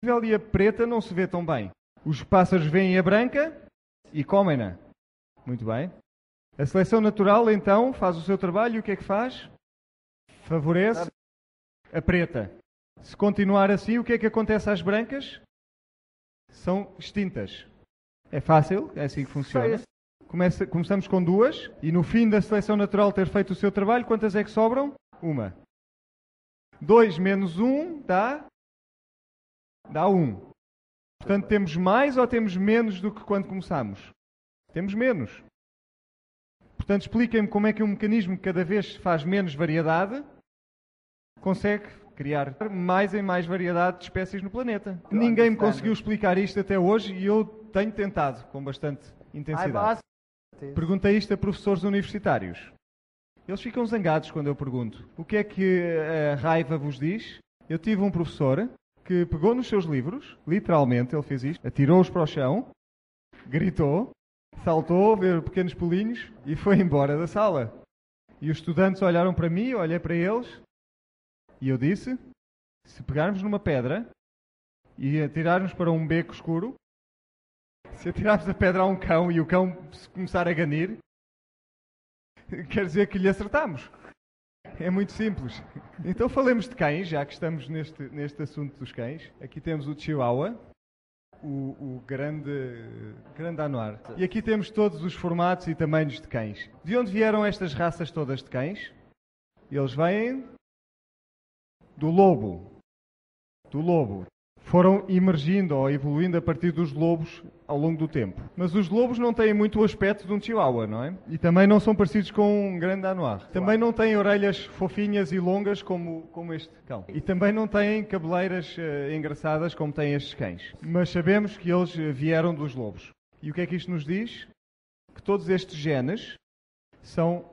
e a preta não se vê tão bem. Os pássaros veem a branca e comem-na. Muito bem. A seleção natural, então, faz o seu trabalho e o que é que faz? Favorece a preta. Se continuar assim, o que é que acontece às brancas? São extintas. É fácil, é assim que funciona. Começamos com 2 e no fim da seleção natural ter feito o seu trabalho, quantas é que sobram? 1. 2 menos 1 dá 1. Portanto, temos mais ou temos menos do que quando começamos? Temos menos. Portanto, expliquem-me como é que um mecanismo que cada vez faz menos variedade consegue criar mais e mais variedade de espécies no planeta. Ninguém me conseguiu explicar isto até hoje e eu tenho tentado com bastante intensidade. Perguntei isto a professores universitários. Eles ficam zangados quando eu pergunto. O que é que a raiva vos diz? Eu tive um professor que pegou nos seus livros, literalmente ele fez isto, atirou-os para o chão, gritou, saltou, viu pequenos pulinhos e foi embora da sala. E os estudantes olharam para mim, eu olhei para eles e eu disse, se pegarmos numa pedra e atirarmos para um beco escuro, se atirarmos a pedra a um cão e o cão começar a ganir, quer dizer que lhe acertamos. É muito simples. Então falemos de cães, já que estamos neste assunto dos cães. Aqui temos o Chihuahua, o grande Danois. E aqui temos todos os formatos e tamanhos de cães. De onde vieram estas raças todas de cães? Eles vêm do lobo. Foram emergindo ou evoluindo a partir dos lobos ao longo do tempo. Mas os lobos não têm muito o aspecto de um Chihuahua, não é? E também não são parecidos com um grande Danois. Também não têm orelhas fofinhas e longas como este cão. E também não têm cabeleiras engraçadas como têm estes cães. Mas sabemos que eles vieram dos lobos. E o que é que isto nos diz? Que todos estes genes são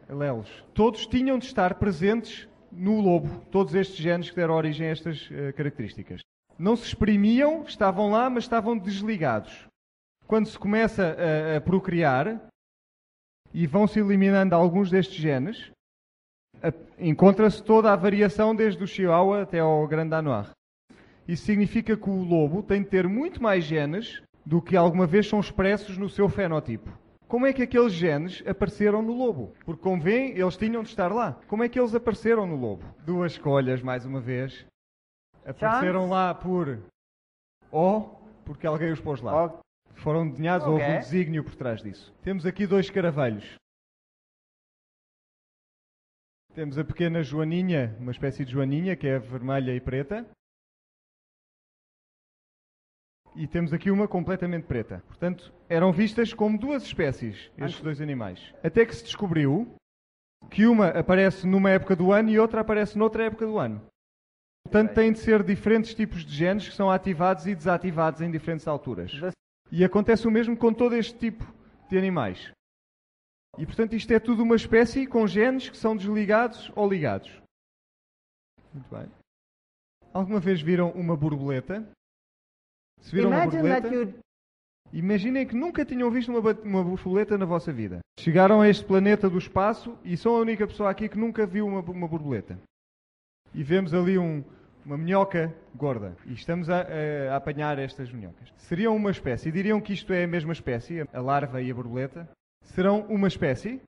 alelos. Todos tinham de estar presentes no lobo, todos estes genes que deram origem a estas características. Não se exprimiam, estavam lá, mas estavam desligados. Quando se começa a procriar e vão-se eliminando alguns destes genes, encontra-se toda a variação desde o Chihuahua até ao grande Danois. Isso significa que o lobo tem de ter muito mais genes do que alguma vez são expressos no seu fenotipo. Como é que aqueles genes apareceram no lobo? Porque, como veem, eles tinham de estar lá. Como é que eles apareceram no lobo? 2 escolhas, mais uma vez. Apareceram lá porque alguém os pôs lá. Foram desenhados, houve um desígnio por trás disso. Temos aqui 2 escaravelhos. Temos a pequena joaninha, uma espécie de joaninha, que é vermelha e preta. E temos aqui uma completamente preta. Portanto, eram vistas como 2 espécies, estes 2 animais. Até que se descobriu que uma aparece numa época do ano e outra aparece noutra época do ano. Portanto, têm de ser diferentes tipos de genes que são ativados e desativados em diferentes alturas. E acontece o mesmo com todo este tipo de animais. E, portanto, isto é tudo uma espécie com genes que são desligados ou ligados. Muito bem. Alguma vez viram uma borboleta? Se viram uma borboleta? Imaginem que nunca tinham visto uma borboleta na vossa vida. Chegaram a este planeta do espaço e são a única pessoa aqui que nunca viu uma borboleta. E vemos ali uma minhoca gorda. E estamos a apanhar estas minhocas. Seriam uma espécie. Diriam que isto é a mesma espécie, a larva e a borboleta? Serão uma espécie?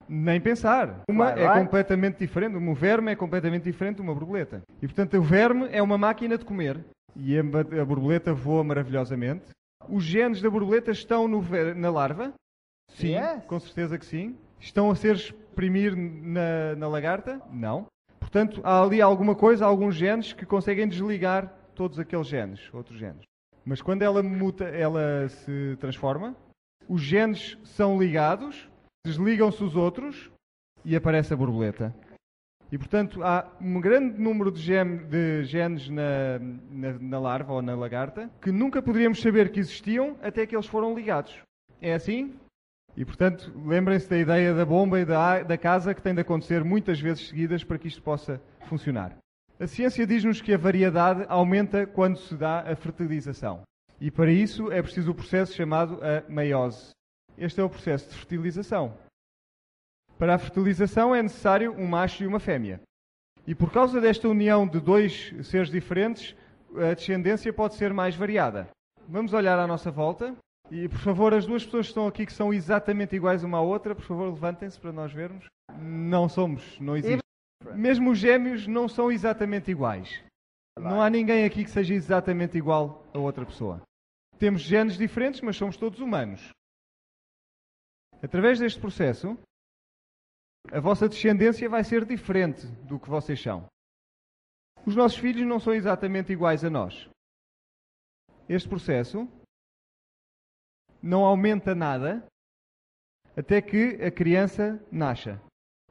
Nem pensar. Uma é completamente diferente. Um verme é completamente diferente de uma borboleta. E, portanto, o verme é uma máquina de comer. E a borboleta voa maravilhosamente. Os genes da borboleta estão na larva? Sim, com certeza que sim. Estão a ser exprimir na lagarta? Não. Portanto, há ali alguma coisa, alguns genes que conseguem desligar todos aqueles genes, outros genes. Mas quando ela muta, ela se transforma, os genes são ligados, desligam-se os outros e aparece a borboleta. E, portanto, há um grande número de genes na larva ou na lagarta que nunca poderíamos saber que existiam até que eles foram ligados. É assim? E, portanto, lembrem-se da ideia da bomba e da casa que tem de acontecer muitas vezes seguidas para que isto possa funcionar. A ciência diz-nos que a variedade aumenta quando se dá a fertilização. E, para isso, é preciso o processo chamado a meiose. Este é o processo de fertilização. Para a fertilização é necessário um macho e uma fêmea. E por causa desta união de 2 seres diferentes, a descendência pode ser mais variada. Vamos olhar à nossa volta e, por favor, as duas pessoas que estão aqui que são exatamente iguais uma à outra, por favor, levantem-se para nós vermos. Não somos, não existe. Mesmo os gêmeos não são exatamente iguais. Não há ninguém aqui que seja exatamente igual a outra pessoa. Temos genes diferentes, mas somos todos humanos. Através deste processo, a vossa descendência vai ser diferente do que vocês são. Os nossos filhos não são exatamente iguais a nós. Este processo não aumenta nada até que a criança nasça.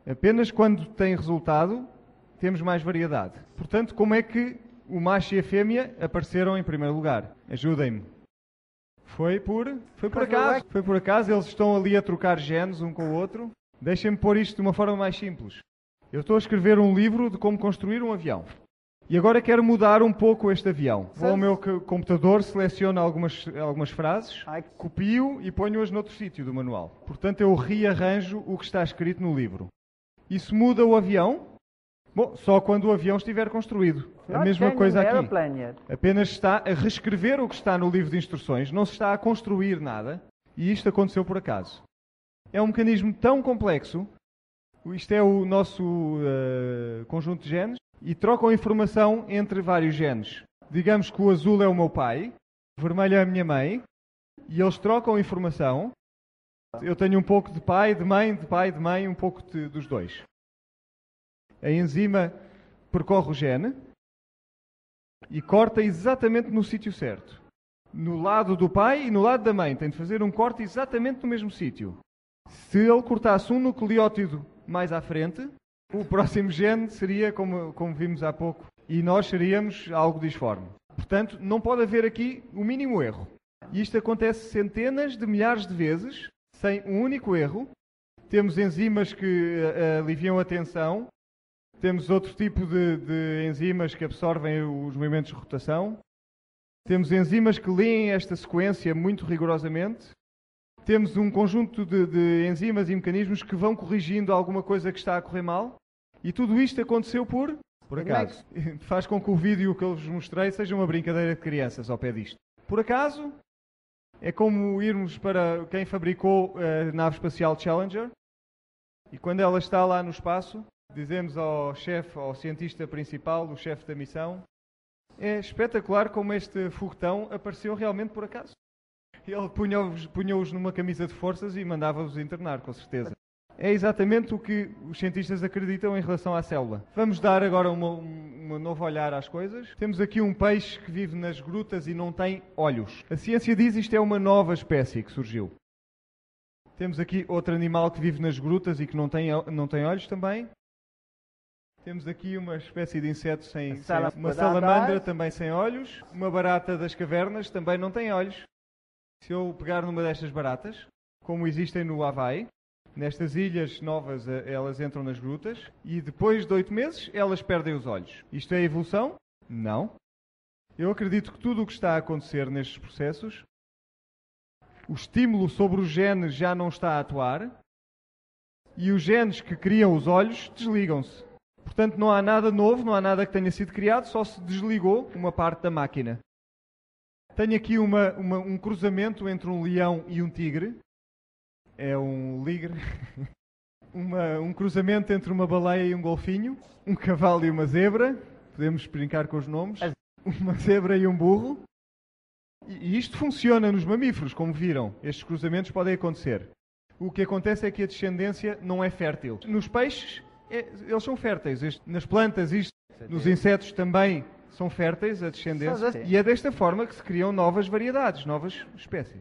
Apenas quando tem resultado, temos mais variedade. Portanto, como é que o macho e a fêmea apareceram em primeiro lugar? Ajudem-me. Foi por acaso. Foi por acaso. Eles estão ali a trocar genes um com o outro. Deixem-me pôr isto de uma forma mais simples. Eu estou a escrever um livro de como construir um avião. E agora quero mudar um pouco este avião. Vou ao meu computador, seleciono algumas frases, copio e ponho-as noutro sítio do manual. Portanto, eu rearranjo o que está escrito no livro. Isso muda o avião? Bom, só quando o avião estiver construído. A mesma coisa aqui. Apenas está a reescrever o que está no livro de instruções, não se está a construir nada, e isto aconteceu por acaso. É um mecanismo tão complexo, isto é o nosso conjunto de genes, e trocam informação entre vários genes. Digamos que o azul é o meu pai, o vermelho é a minha mãe, e eles trocam informação. Eu tenho um pouco de pai, de mãe, de pai, de mãe, um pouco dos dois. A enzima percorre o gene e corta exatamente no sítio certo. No lado do pai e no lado da mãe. Tem de fazer um corte exatamente no mesmo sítio. Se ele cortasse um nucleótido mais à frente, o próximo gene seria, como vimos há pouco, e nós seríamos algo disforme. Portanto, não pode haver aqui o mínimo erro. E isto acontece centenas de milhares de vezes, sem um único erro. Temos enzimas que aliviam a tensão. Temos outro tipo de enzimas que absorvem os movimentos de rotação. Temos enzimas que leem esta sequência muito rigorosamente. Temos um conjunto de enzimas e mecanismos que vão corrigindo alguma coisa que está a correr mal. E tudo isto aconteceu por acaso. Faz com que o vídeo que eu vos mostrei seja uma brincadeira de crianças ao pé disto. Por acaso, é como irmos para quem fabricou a nave espacial Challenger. E quando ela está lá no espaço, dizemos ao chefe, ao cientista principal, o chefe da missão, é espetacular como este foguetão apareceu realmente por acaso. Ele punha-os numa camisa de forças e mandava-os internar, com certeza. É exatamente o que os cientistas acreditam em relação à célula. Vamos dar agora um novo olhar às coisas. Temos aqui um peixe que vive nas grutas e não tem olhos. A ciência diz que isto é uma nova espécie que surgiu. Temos aqui outro animal que vive nas grutas e que não tem olhos também. Temos aqui uma espécie de inseto uma salamandra também sem olhos. Uma barata das cavernas também não tem olhos. Se eu pegar numa destas baratas, como existem no Havaí, nestas ilhas novas elas entram nas grutas e depois de 8 meses elas perdem os olhos. Isto é evolução? Não. Eu acredito que tudo o que está a acontecer nestes processos, o estímulo sobre os genes já não está a atuar e os genes que criam os olhos desligam-se. Portanto, não há nada novo, não há nada que tenha sido criado, só se desligou uma parte da máquina. Tenho aqui um cruzamento entre um leão e um tigre. É um ligre. Um cruzamento entre uma baleia e um golfinho. Um cavalo e uma zebra. Podemos brincar com os nomes. Uma zebra e um burro. E isto funciona nos mamíferos, como viram. Estes cruzamentos podem acontecer. O que acontece é que a descendência não é fértil. Nos peixes, eles são férteis. Nas plantas, nos insetos também são férteis, a descendência. E é desta forma que se criam novas variedades, novas espécies.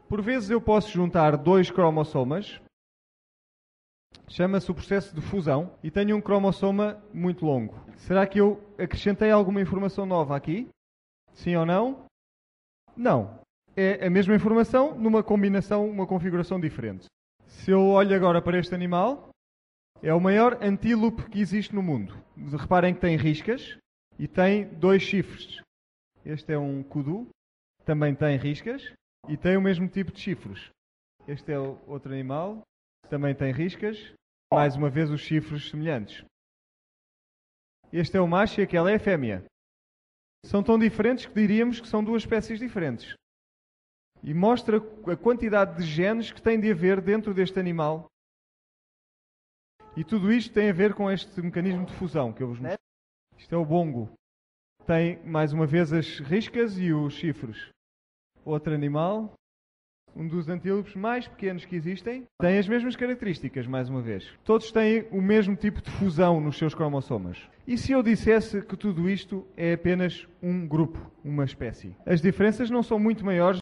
Por vezes eu posso juntar 2 cromossomas. Chama-se o processo de fusão. E tenho um cromossoma muito longo. Será que eu acrescentei alguma informação nova aqui? Sim ou não? Não. É a mesma informação numa combinação, uma configuração diferente. Se eu olho agora para este animal, é o maior antílope que existe no mundo. Reparem que tem riscas e tem 2 chifres. Este é um kudu, também tem riscas e tem o mesmo tipo de chifres. Este é outro animal, também tem riscas, mais uma vez os chifres semelhantes. Este é o macho e aquela é a fêmea. São tão diferentes que diríamos que são duas espécies diferentes. E mostra a quantidade de genes que tem de haver dentro deste animal. E tudo isto tem a ver com este mecanismo de fusão que eu vos mostrei. Isto é o bongo. Tem, mais uma vez, as riscas e os chifres. Outro animal, um dos antílopes mais pequenos que existem, tem as mesmas características, mais uma vez. Todos têm o mesmo tipo de fusão nos seus cromossomas. E se eu dissesse que tudo isto é apenas um grupo, uma espécie? As diferenças não são muito maiores